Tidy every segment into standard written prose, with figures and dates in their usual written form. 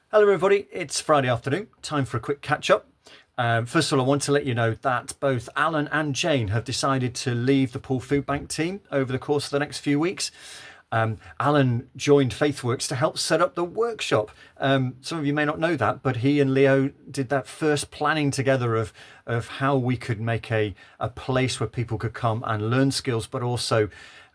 Hello everybody, it's Friday afternoon, time for a quick catch up. First of all, I want to let you know that both Alan and Jane have decided to leave the Poole Food Bank team over the course of the next few weeks. Alan joined FaithWorks to help set up the workshop. Some of you may not know that, but he and Leo did that first planning together of how we could make a place where people could come and learn skills, but also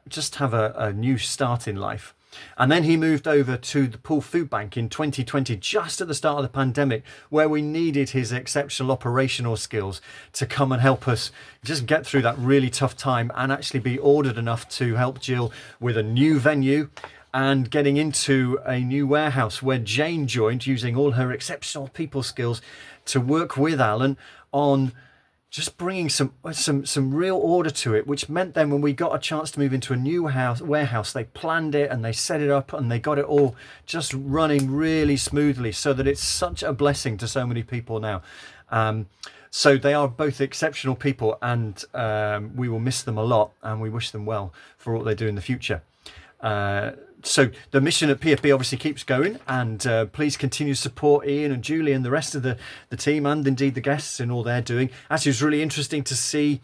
just have a new start in life. And then he moved over to the Poole Food Bank in 2020, just at the start of the pandemic, where we needed his exceptional operational skills to come and help us just get through that really tough time and actually be ordered enough to help Jill with a new venue and getting into a new warehouse where Jane joined using all her exceptional people skills to work with Alan on just bringing some real order to it, which meant then when we got a chance to move into a new warehouse, they planned it and they set it up and they got it all just running really smoothly, so that it's such a blessing to so many people now. So they are both exceptional people, and we will miss them a lot, and we wish them well for what they do in the future. So the mission at PFB obviously keeps going, and please continue to support Ian and Julie and the rest of the team, and indeed the guests in all they're doing. Actually, it's really interesting to see.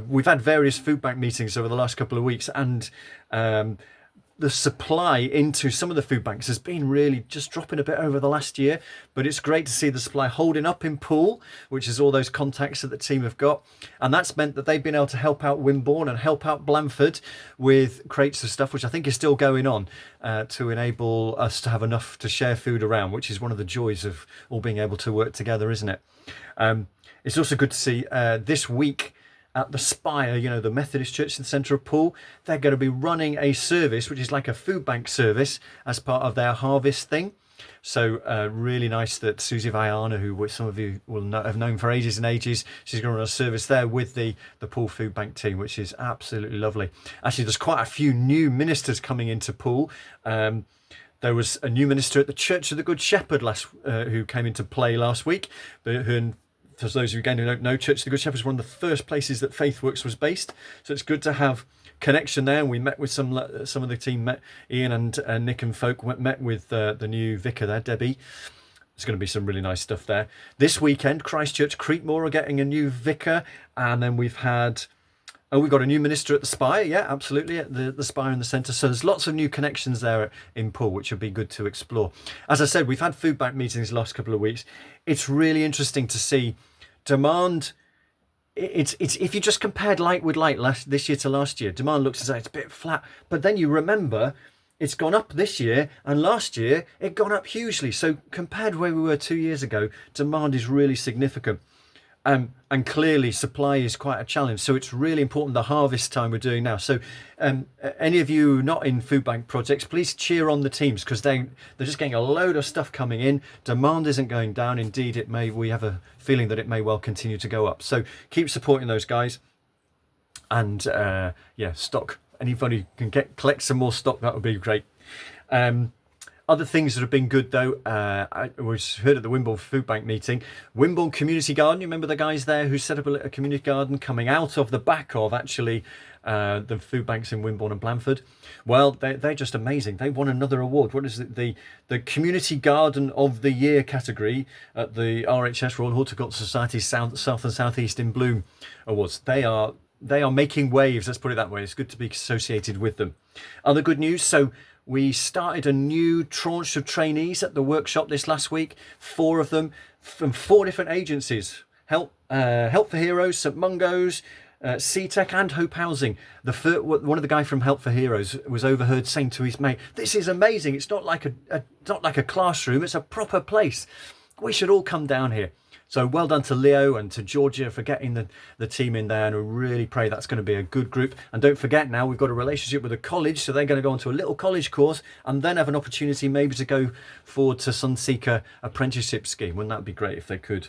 We've had various food bank meetings over the last couple of weeks, and the supply into some of the food banks has been really just dropping a bit over the last year, but it's great to see the supply holding up in Poole, which is all those contacts that the team have got, and that's meant that they've been able to help out Wimborne and help out Blandford with crates of stuff, which I think is still going on, to enable us to have enough to share food around, which is one of the joys of all being able to work together, isn't it? It's also good to see this week at the Spire, the Methodist Church in the centre of Poole, they're going to be running a service which is like a food bank service as part of their harvest thing. So really nice that Susie Viana, who some of you will have known for ages and ages, she's going to run a service there with the Poole Food Bank team, which is absolutely lovely. Actually, there's quite a few new ministers coming into Poole. There was a new minister at the Church of the Good Shepherd who came into play last week, for those of you again who don't know, Church of the Good Shepherd is one of the first places that FaithWorks was based. So it's good to have connection there. And we met with some of the team, Ian and Nick and folk, met with the new vicar there, Debbie. There's going to be some really nice stuff there. This weekend, Christchurch Creekmore are getting a new vicar. And then we've got a new minister at the Spire. Yeah, absolutely, at the Spire in the centre. So there's lots of new connections there in Poole, which would be good to explore. As I said, we've had food bank meetings the last couple of weeks. It's really interesting to see demand. It's if you just compared light with light this year to last year, demand looks as though it's a bit flat, but then you remember it's gone up this year, and last year it gone up hugely. So compared where we were 2 years ago, demand is really significant. And clearly supply is quite a challenge. So it's really important the harvest time we're doing now. So any of you not in food bank projects, please cheer on the teams, because they're just getting a load of stuff coming in. Demand isn't going down. Indeed, we have a feeling that it may well continue to go up. So keep supporting those guys. And stock. Anybody can collect some more stock, that would be great. Other things that have been good, though, I was heard at the Wimborne Food Bank meeting. Wimborne Community Garden, you remember the guys there who set up a community garden coming out of the back of, actually, the food banks in Wimborne and Blandford? Well, they're just amazing. They won another award. What is it? The Community Garden of the Year category at the RHS, Royal Horticultural Society South and South East in Bloom Awards. They are making waves, let's put it that way. It's good to be associated with them. Other good news, so we started a new tranche of trainees at the workshop this last week, 4 of them from 4 different agencies. Help for Heroes, St Mungo's, CTEC and Hope Housing. One of the guys from Help for Heroes was overheard saying to his mate, "This is amazing. It's not like a classroom, it's a proper place. We should all come down here." So well done to Leo and to Georgia for getting the team in there, and we really pray that's going to be a good group. And don't forget, now we've got a relationship with a college, so they're going to go onto a little college course and then have an opportunity maybe to go forward to Sunseeker apprenticeship scheme. Wouldn't that be great if they could?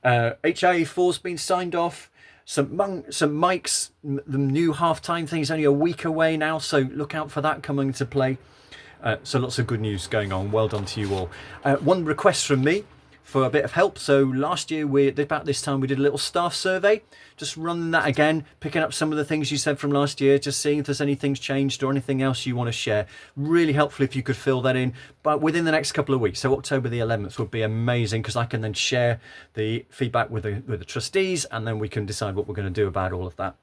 HIA4's been signed off. St Mike's, the new half-time thing, is only a week away now, so look out for that coming to play. So lots of good news going on. Well done to you all. One request from me. for a bit of help. So last year, about this time, we did a little staff survey, just running that again, picking up some of the things you said from last year, just seeing if there's anything's changed or anything else you want to share. Really helpful if you could fill that in, but within the next couple of weeks. So October the 11th would be amazing, because I can then share the feedback with the trustees, and then we can decide what we're going to do about all of that.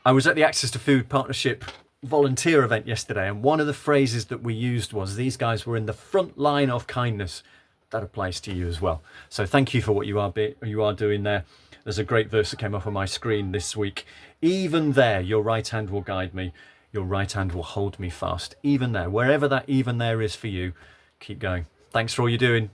I was at the Access to Food Partnership volunteer event yesterday, and one of the phrases that we used was, these guys were in the front line of kindness. That applies to you as well. So thank you for what you are doing there. There's a great verse that came up on my screen this week. Even there, your right hand will guide me. Your right hand will hold me fast. Even there, wherever that even there is for you, keep going. Thanks for all you're doing.